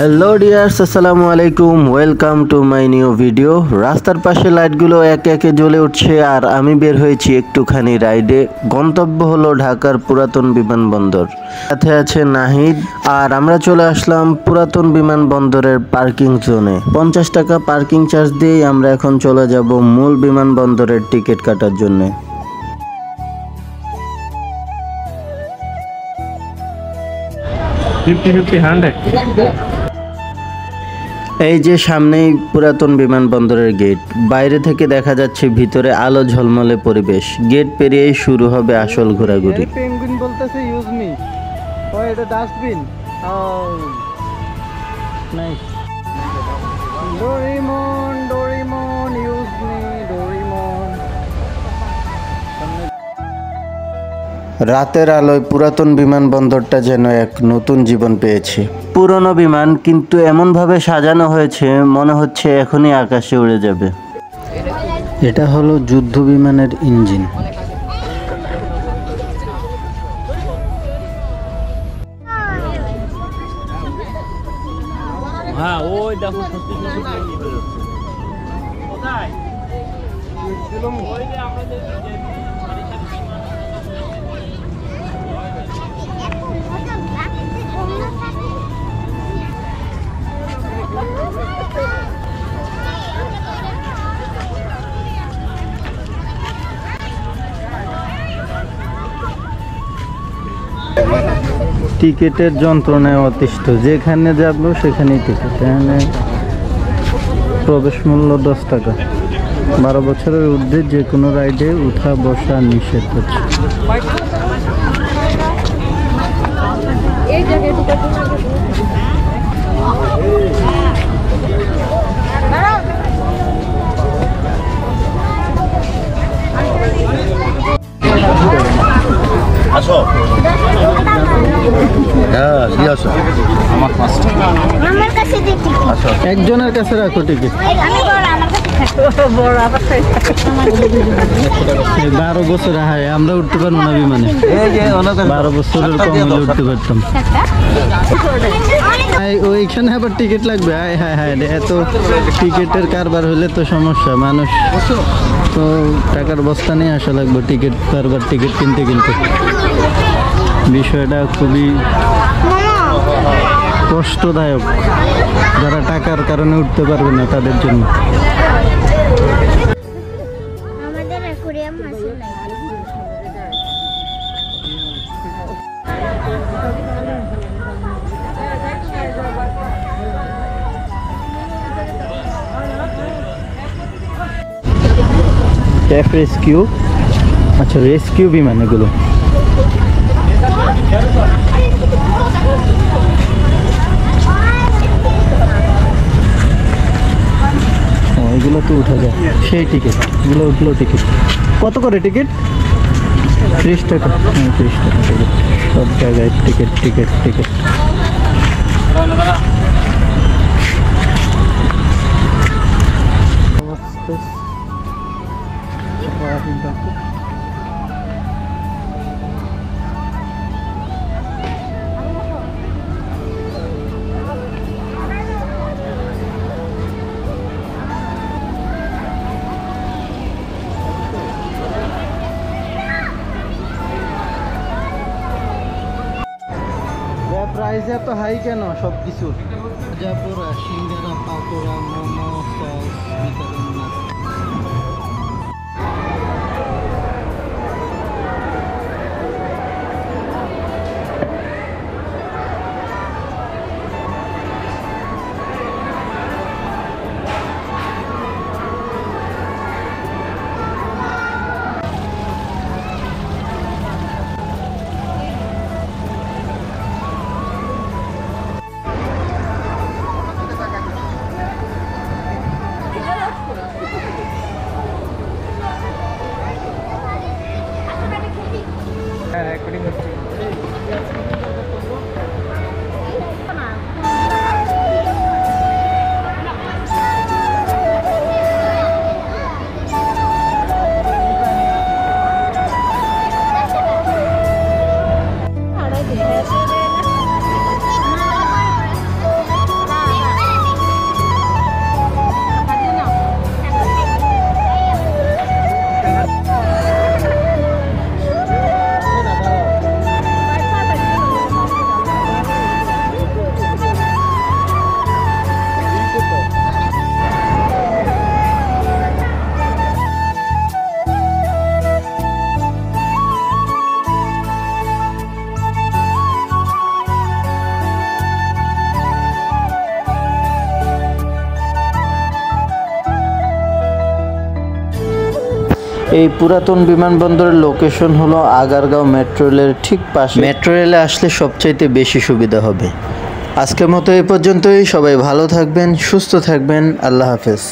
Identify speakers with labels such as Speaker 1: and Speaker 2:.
Speaker 1: Hello dears, আসসালামু আলাইকুম। Welcome to my new video. রাস্তার পাশে লাইটগুলো একে একে জ্বলে উঠছে আর আমি বের হয়েছি একটুখানি রাইডে। গন্তব্য হলো ঢাকার পুরাতন বিমানবন্দর। সাথে আছে নাহিদ আর আমরা চলে আসলাম পুরাতন বিমানবন্দরের পার্কিং জোনে। 50 টাকা পার্কিং চার্জ দিয়েই আমরা এখন চলে যাব মূল বিমানবন্দরের টিকিট কাটার জন্য। এই যে সামনেই পুরাতন বিমানবন্দরের গেট, বাইরে থেকে দেখা যাচ্ছে ভিতরে আলো ঝলমলে পরিবেশ। গেট পেরিয়েই শুরু হবে আসল ঘোরাঘুরি।
Speaker 2: পেঙ্গুইন বলতেছে ইউজ মি। ও এটা dustbin. Nice. Doraemon Doraemon use me Doraemon.
Speaker 1: রাতের আলোয় পুরাতন বিমানবন্দরটা যেন এক নতুন জীবন পেয়েছে। পুরনো বিমান কিন্তু এমনভাবে সাজানো হয়েছে মনে হচ্ছে এখনই আকাশে উড়ে যাবে। এটা হলো যুদ্ধ বিমানের ইঞ্জিন।
Speaker 3: হ্যাঁ, ওই দেখো সত্যি কোথায় ওই যে আমরা যে
Speaker 1: টিকিটের যন্ত্রণায় অতিষ্ঠ, যেখানে যাব সেখানেই টিকিট। এখানে প্রবেশ মূল্য 10 টাকা। 12 বছরের ঊর্ধ্বে যে কোনো রাইডে উঠা বসা নিষেধ হচ্ছে।
Speaker 4: আসো। হ্যাঁ, দিয়ে আসো। আমার পাঁচটা।
Speaker 5: আমার কাছে দে টিকিট।
Speaker 4: আসো।
Speaker 1: একজনের কাছে রাখো টিকিট।
Speaker 5: আমি বড়, আমার কাছে থাকো। বড় আবার
Speaker 1: 12 বছর, হ্যাঁ আমরা উঠতে পারবো না বিমানে। 12 বছরের কম হলে উঠতে পারতাম। ওইখানে আবার টিকিট লাগবে। হ্যাঁ হ্যাঁ হ্যাঁ, এত টিকিটের কারবার হলে তো সমস্যা। মানুষ তো টাকার বস্তা নিয়ে আসা লাগবে টিকিট কারবার, টিকিট কিনতে কিনতে। বিষয়টা খুবই কষ্টদায়ক যারা টাকার কারণে উঠতে পারবে না তাদের জন্য।
Speaker 5: আমাদের অ্যাকোয়ারিয়াম আছে না।
Speaker 1: ক্যাফ রেস্কিউ, আচ্ছা রেস্কিউ বিমান এগুলো। এগুলো তো উঠা যায়, সেই টিকিট এগুলো উঠলো। টিকিট কত করে? টিকিট 30 টাকা। 30 টাকা টিকিট, সব জায়গায় টিকিট টিকিট টিকিট। প্রাইস এত হাই কেন সব কিছু? জাপুরা, সিঙ্গারা, পাকোড়া, মোমো, সস, ভিটামিন না। এই পুরাতন বিমানবন্দরের লোকেশন হলো আগারগাঁও মেট্রো রেলের ঠিক পাশে। মেট্রো রেলে আসলে সবচাইতে বেশি সুবিধা হবে। আজকের মতো এই পর্যন্তই। সবাই ভালো থাকবেন, সুস্থ থাকবেন। আল্লাহ হাফেজ।